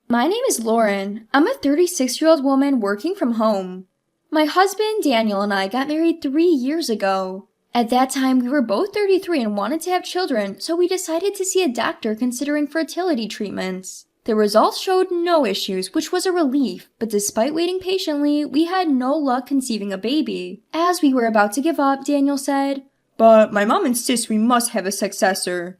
My name is Lauren. I'm a 36-year-old woman working from home. My husband, Daniel, and I got married 3 years ago. At that time, we were both 33 and wanted to have children, so we decided to see a doctor considering fertility treatments. The results showed no issues, which was a relief, but despite waiting patiently, we had no luck conceiving a baby. As we were about to give up, Daniel said, "But my mom insists we must have a successor."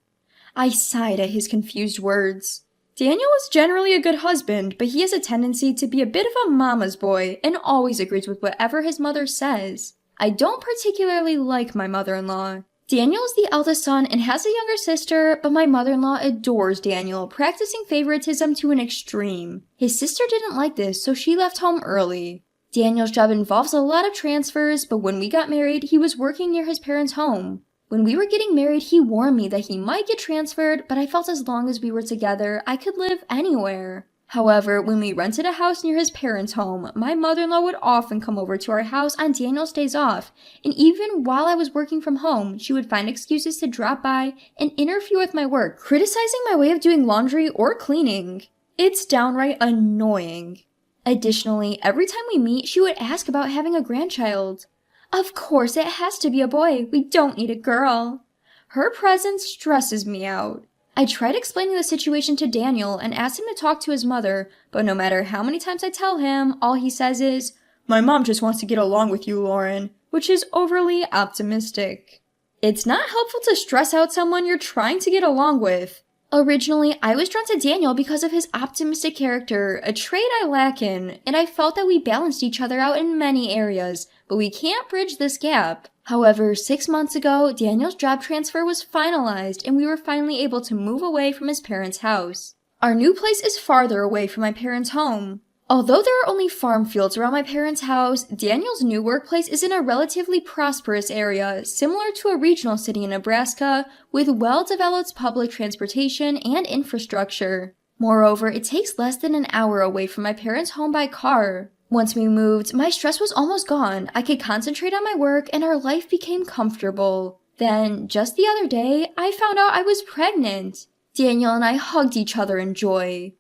I sighed at his confused words. Daniel is generally a good husband, but he has a tendency to be a bit of a mama's boy and always agrees with whatever his mother says. I don't particularly like my mother-in-law. Daniel is the eldest son and has a younger sister, but my mother-in-law adores Daniel, practicing favoritism to an extreme. His sister didn't like this, so she left home early. Daniel's job involves a lot of transfers, but when we got married, he was working near his parents' home. When we were getting married, he warned me that he might get transferred, but I felt as long as we were together, I could live anywhere. However, when we rented a house near his parents' home, my mother-in-law would often come over to our house on Daniel's days off, and even while I was working from home, she would find excuses to drop by and interfere with my work, criticizing my way of doing laundry or cleaning. It's downright annoying. Additionally, every time we meet, she would ask about having a grandchild. Of course, it has to be a boy. We don't need a girl. Her presence stresses me out. I tried explaining the situation to Daniel and asked him to talk to his mother, but no matter how many times I tell him, all he says is, "My mom just wants to get along with you, Lauren," which is overly optimistic. It's not helpful to stress out someone you're trying to get along with. Originally, I was drawn to Daniel because of his optimistic character, a trait I lack in, and I felt that we balanced each other out in many areas, but we can't bridge this gap. However, 6 months ago, Daniel's job transfer was finalized and we were finally able to move away from his parents' house. Our new place is farther away from my parents' home. Although there are only farm fields around my parents' house, Daniel's new workplace is in a relatively prosperous area, similar to a regional city in Nebraska, with well-developed public transportation and infrastructure. Moreover, it takes less than an hour away from my parents' home by car. Once we moved, my stress was almost gone. I could concentrate on my work and our life became comfortable. Then, just the other day, I found out I was pregnant. Daniel and I hugged each other in joy.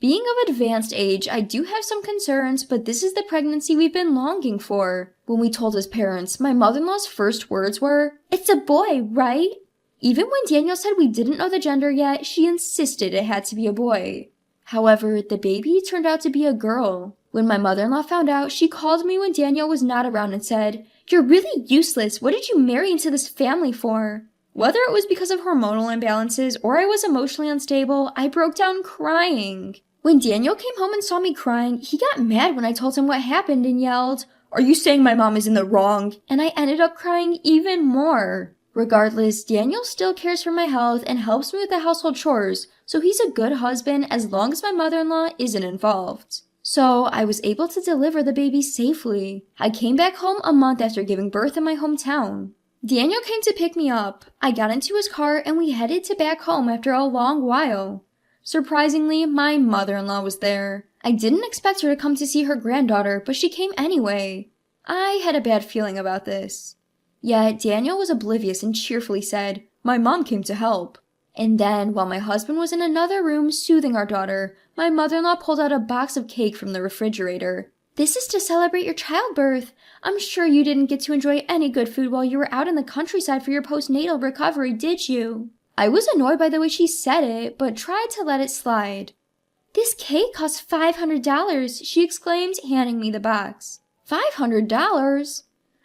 Being of advanced age, I do have some concerns, but this is the pregnancy we've been longing for. When we told his parents, my mother-in-law's first words were, "It's a boy, right?" Even when Daniel said we didn't know the gender yet, she insisted it had to be a boy. However, the baby turned out to be a girl. When my mother-in-law found out, she called me when Daniel was not around and said, "You're really useless. What did you marry into this family for?" Whether it was because of hormonal imbalances or I was emotionally unstable, I broke down crying. When Daniel came home and saw me crying, he got mad when I told him what happened and yelled, "Are you saying my mom is in the wrong?" And I ended up crying even more. Regardless, Daniel still cares for my health and helps me with the household chores, so he's a good husband as long as my mother-in-law isn't involved. So I was able to deliver the baby safely. I came back home a month after giving birth in my hometown. Daniel came to pick me up. I got into his car and we headed to back home after a long while. Surprisingly, my mother-in-law was there. I didn't expect her to come to see her granddaughter, but she came anyway. I had a bad feeling about this. Yet Daniel was oblivious and cheerfully said, "My mom came to help." And then, while my husband was in another room soothing our daughter, my mother-in-law pulled out a box of cake from the refrigerator. "This is to celebrate your childbirth. I'm sure you didn't get to enjoy any good food while you were out in the countryside for your postnatal recovery, did you?" I was annoyed by the way she said it, but tried to let it slide. "This cake costs $500, she exclaimed, handing me the box. $500?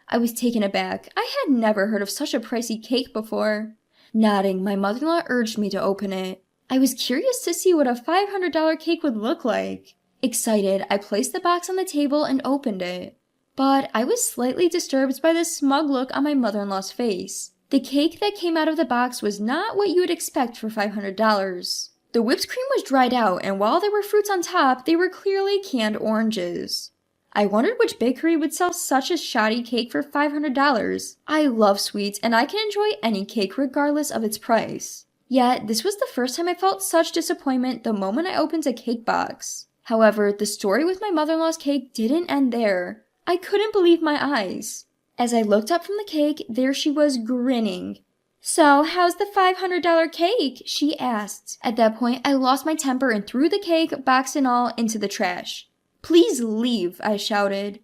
I was taken aback. I had never heard of such a pricey cake before. Nodding, my mother-in-law urged me to open it. I was curious to see what a $500 cake would look like. Excited, I placed the box on the table and opened it. But I was slightly disturbed by the smug look on my mother-in-law's face. The cake that came out of the box was not what you would expect for $500. The whipped cream was dried out, and while there were fruits on top, they were clearly canned oranges. I wondered which bakery would sell such a shoddy cake for $500. I love sweets, and I can enjoy any cake regardless of its price. Yet, this was the first time I felt such disappointment the moment I opened a cake box. However, the story with my mother-in-law's cake didn't end there. I couldn't believe my eyes. As I looked up from the cake, there she was grinning. "So, how's the $500 cake?" she asked. At that point, I lost my temper and threw the cake, box and all, into the trash. "Please leave," I shouted.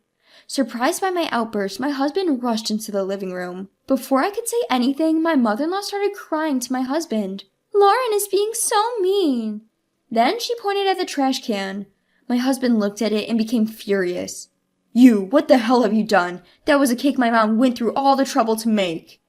Surprised by my outburst, my husband rushed into the living room. Before I could say anything, my mother-in-law started crying to my husband. "Lauren is being so mean." Then she pointed at the trash can. My husband looked at it and became furious. "You, what the hell have you done? That was a cake my mom went through all the trouble to make."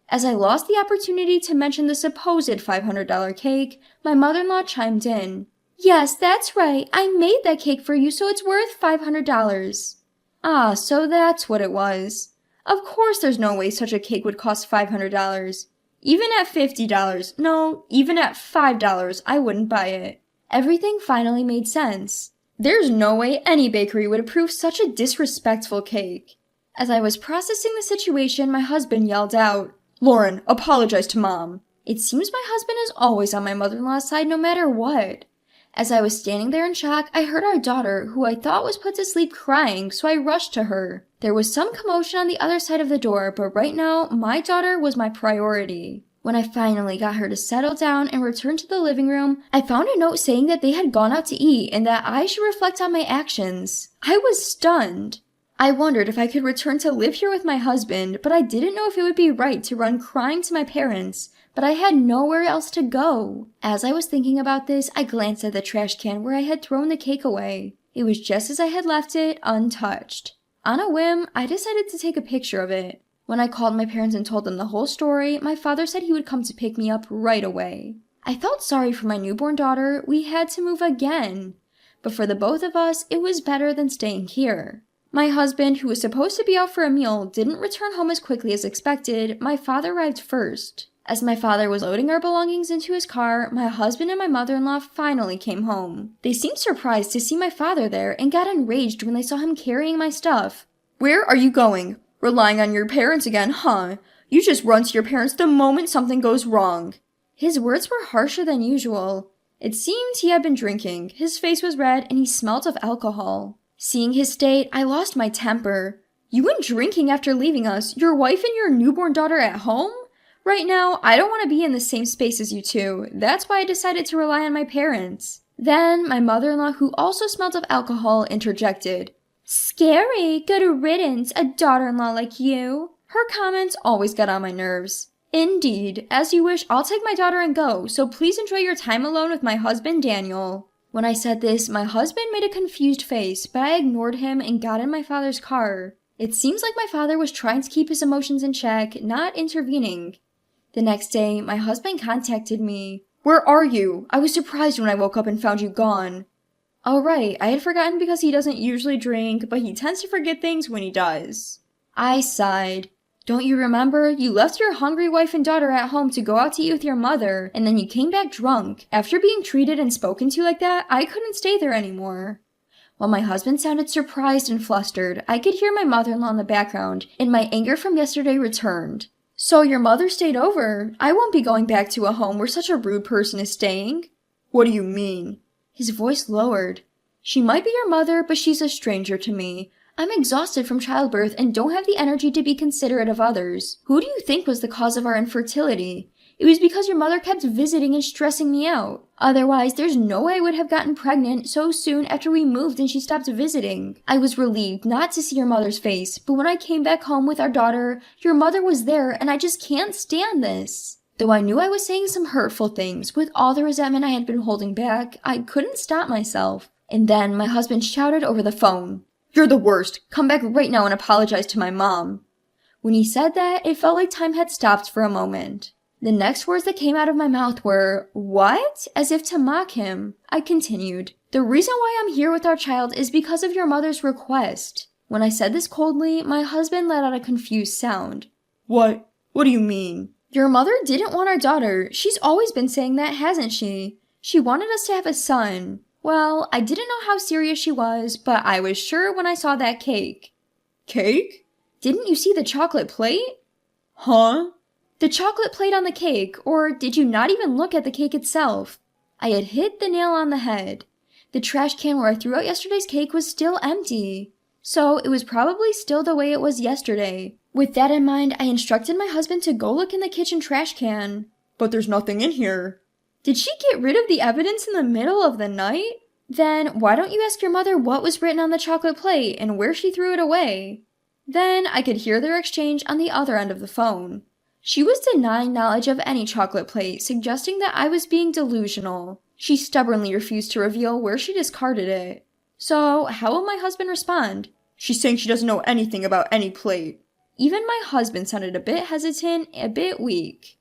As I lost the opportunity to mention the supposed $500 cake, my mother-in-law chimed in. "Yes, that's right. I made that cake for you, so it's worth $500. Ah, so that's what it was. Of course there's no way such a cake would cost $500. Even at $50, no, even at $5, I wouldn't buy it. Everything finally made sense. There's no way any bakery would approve such a disrespectful cake. As I was processing the situation, my husband yelled out, "Lauren, apologize to Mom." It seems my husband is always on my mother-in-law's side no matter what. As I was standing there in shock, I heard our daughter, who I thought was put to sleep, crying, so I rushed to her. There was some commotion on the other side of the door, but right now, my daughter was my priority. When I finally got her to settle down and return to the living room, I found a note saying that they had gone out to eat and that I should reflect on my actions. I was stunned. I wondered if I could return to live here with my husband, but I didn't know if it would be right to run crying to my parents. But I had nowhere else to go. As I was thinking about this, I glanced at the trash can where I had thrown the cake away. It was just as I had left it, untouched. On a whim, I decided to take a picture of it. When I called my parents and told them the whole story, my father said he would come to pick me up right away. I felt sorry for my newborn daughter. We had to move again. But for the both of us, it was better than staying here. My husband, who was supposed to be out for a meal, didn't return home as quickly as expected. My father arrived first. As my father was loading our belongings into his car, my husband and my mother-in-law finally came home. They seemed surprised to see my father there and got enraged when they saw him carrying my stuff. "Where are you going? Relying on your parents again, huh? You just run to your parents the moment something goes wrong." His words were harsher than usual. It seemed he had been drinking. His face was red and he smelled of alcohol. Seeing his state, I lost my temper. "You went drinking after leaving us, your wife and your newborn daughter at home? Right now, I don't want to be in the same space as you two. That's why I decided to rely on my parents." Then, my mother-in-law, who also smelled of alcohol, interjected. "Scary, good riddance, a daughter-in-law like you." Her comments always got on my nerves. "Indeed, as you wish, I'll take my daughter and go, so please enjoy your time alone with my husband, Daniel." When I said this, my husband made a confused face, but I ignored him and got in my father's car. It seems like my father was trying to keep his emotions in check, not intervening. The next day, my husband contacted me. "Where are you? I was surprised when I woke up and found you gone." Oh right, I had forgotten because he doesn't usually drink, but he tends to forget things when he does. I sighed. "Don't you remember? You left your hungry wife and daughter at home to go out to eat with your mother, and then you came back drunk. After being treated and spoken to like that, I couldn't stay there anymore." While my husband sounded surprised and flustered, I could hear my mother-in-law in the background, and my anger from yesterday returned. "So your mother stayed over? I won't be going back to a home where such a rude person is staying." "What do you mean?" His voice lowered. "She might be your mother, but she's a stranger to me. I'm exhausted from childbirth and don't have the energy to be considerate of others. Who do you think was the cause of our infertility? It was because your mother kept visiting and stressing me out. Otherwise, there's no way I would have gotten pregnant so soon after we moved and she stopped visiting. I was relieved not to see your mother's face, but when I came back home with our daughter, your mother was there and I just can't stand this." Though I knew I was saying some hurtful things, with all the resentment I had been holding back, I couldn't stop myself. And then my husband shouted over the phone, "You're the worst. Come back right now and apologize to my mom." When he said that, it felt like time had stopped for a moment. The next words that came out of my mouth were, "What?" as if to mock him. I continued, "The reason why I'm here with our child is because of your mother's request." When I said this coldly, my husband let out a confused sound. What do you mean?" "Your mother didn't want our daughter. She's always been saying that, hasn't she? She wanted us to have a son. Well, I didn't know how serious she was, but I was sure when I saw that cake." "Cake?" "Didn't you see the chocolate plate?" "Huh?" "The chocolate plate on the cake, or did you not even look at the cake itself?" I had hit the nail on the head. The trash can where I threw out yesterday's cake was still empty. So it was probably still the way it was yesterday. With that in mind, I instructed my husband to go look in the kitchen trash can. But there's nothing in here. Did she get rid of the evidence in the middle of the night? Then why don't you ask your mother what was written on the chocolate plate and where she threw it away? Then I could hear their exchange on the other end of the phone. She was denying knowledge of any chocolate plate, suggesting that I was being delusional. She stubbornly refused to reveal where she discarded it. So, how will my husband respond? She's saying she doesn't know anything about any plate. Even my husband sounded a bit hesitant, a bit weak.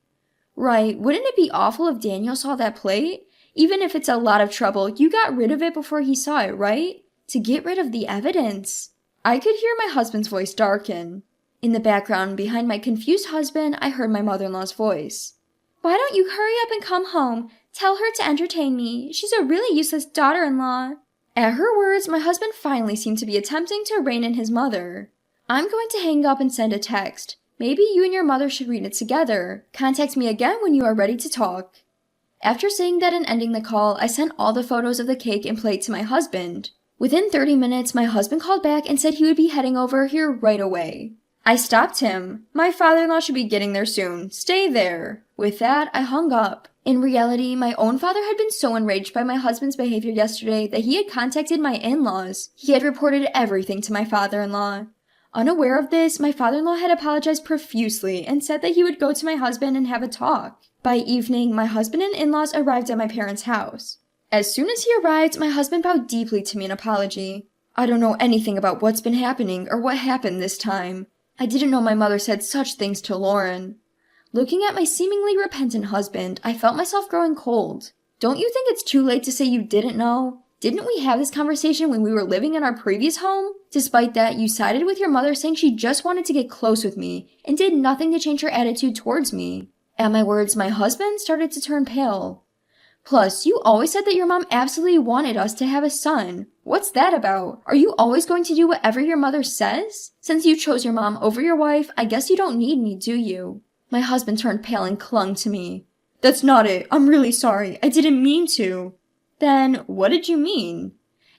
Right, wouldn't it be awful if Daniel saw that plate? Even if it's a lot of trouble, you got rid of it before he saw it, right? To get rid of the evidence. I could hear my husband's voice darken. In the background, behind my confused husband, I heard my mother-in-law's voice. Why don't you hurry up and come home? Tell her to entertain me. She's a really useless daughter-in-law. At her words, my husband finally seemed to be attempting to rein in his mother. I'm going to hang up and send a text. Maybe you and your mother should read it together. Contact me again when you are ready to talk. After saying that and ending the call, I sent all the photos of the cake and plate to my husband. Within 30 minutes, my husband called back and said he would be heading over here right away. I stopped him. My father-in-law should be getting there soon. Stay there. With that, I hung up. In reality, my own father had been so enraged by my husband's behavior yesterday that he had contacted my in-laws. He had reported everything to my father-in-law. Unaware of this, my father-in-law had apologized profusely and said that he would go to my husband and have a talk. By evening, my husband and in-laws arrived at my parents' house. As soon as he arrived, my husband bowed deeply to me in apology. I don't know anything about what's been happening or what happened this time. I didn't know my mother said such things to Lauren. Looking at my seemingly repentant husband, I felt myself growing cold. Don't you think it's too late to say you didn't know? Didn't we have this conversation when we were living in our previous home? Despite that, you sided with your mother saying she just wanted to get close with me and did nothing to change her attitude towards me. At my words, my husband started to turn pale. Plus, you always said that your mom absolutely wanted us to have a son. What's that about? Are you always going to do whatever your mother says? Since you chose your mom over your wife, I guess you don't need me, do you? My husband turned pale and clung to me. That's not it. I'm really sorry. I didn't mean to. Then, what did you mean?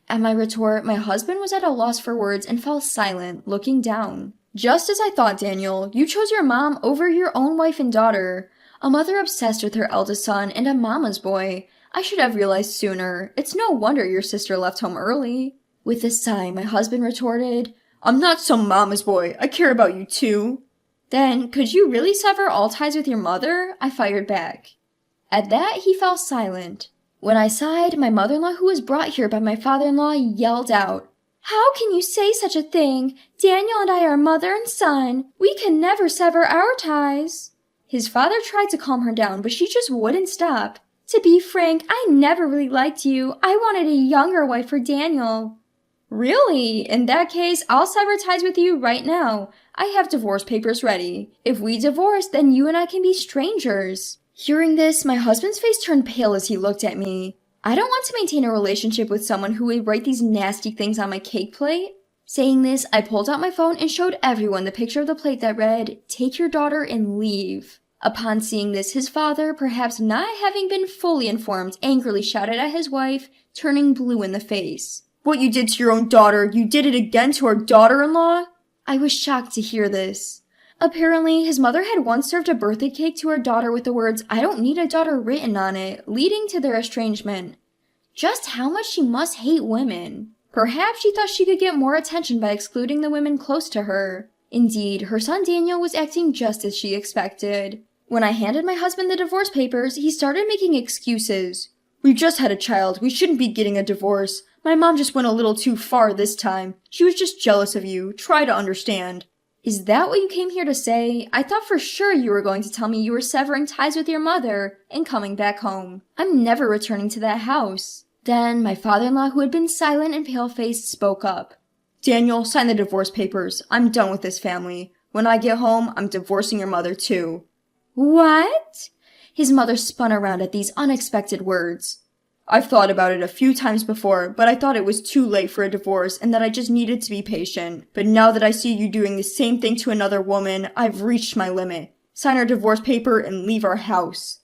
At my retort, my husband was at a loss for words and fell silent, looking down. Just as I thought, Daniel, you chose your mom over your own wife and daughter. A mother obsessed with her eldest son and a mama's boy. I should have realized sooner. It's no wonder your sister left home early. With a sigh, my husband retorted, I'm not some mama's boy. I care about you too. Then, could you really sever all ties with your mother? I fired back. At that, he fell silent. When I sighed, my mother-in-law, who was brought here by my father-in-law, yelled out, How can you say such a thing? Daniel and I are mother and son. We can never sever our ties. His father tried to calm her down, but she just wouldn't stop. To be frank, I never really liked you. I wanted a younger wife for Daniel. Really? In that case, I'll sever ties with you right now. I have divorce papers ready. If we divorce, then you and I can be strangers. Hearing this, my husband's face turned pale as he looked at me. I don't want to maintain a relationship with someone who would write these nasty things on my cake plate. Saying this, I pulled out my phone and showed everyone the picture of the plate that read, Take your daughter and leave. Upon seeing this, his father, perhaps not having been fully informed, angrily shouted at his wife, turning blue in the face. What you did to your own daughter, you did it again to our daughter-in-law? I was shocked to hear this. Apparently, his mother had once served a birthday cake to her daughter with the words, I don't need a daughter written on it, leading to their estrangement. Just how much she must hate women. Perhaps she thought she could get more attention by excluding the women close to her. Indeed, her son Daniel was acting just as she expected. When I handed my husband the divorce papers, he started making excuses. We just had a child. We shouldn't be getting a divorce. My mom just went a little too far this time. She was just jealous of you. Try to understand. Is that what you came here to say? I thought for sure you were going to tell me you were severing ties with your mother and coming back home. I'm never returning to that house. Then my father-in-law, who had been silent and pale-faced, spoke up. Daniel, sign the divorce papers. I'm done with this family. When I get home, I'm divorcing your mother too. What? His mother spun around at these unexpected words. I've thought about it a few times before, but I thought it was too late for a divorce and that I just needed to be patient. But now that I see you doing the same thing to another woman, I've reached my limit. Sign our divorce paper and leave our house.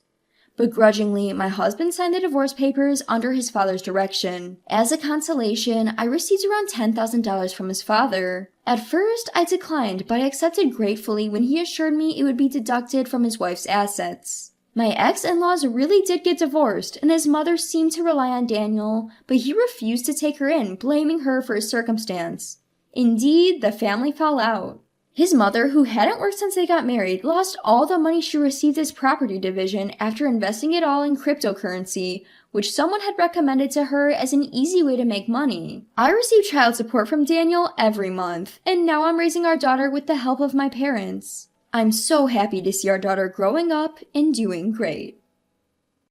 Begrudgingly, my husband signed the divorce papers under his father's direction. As a consolation, I received around $10,000 from his father. At first, I declined, but I accepted gratefully when he assured me it would be deducted from his wife's assets. My ex-in-laws really did get divorced, and his mother seemed to rely on Daniel, but he refused to take her in, blaming her for his circumstance. Indeed, the family fell out. His mother, who hadn't worked since they got married, lost all the money she received as property division after investing it all in cryptocurrency, which someone had recommended to her as an easy way to make money. I received child support from Daniel every month, and now I'm raising our daughter with the help of my parents. I'm so happy to see our daughter growing up and doing great.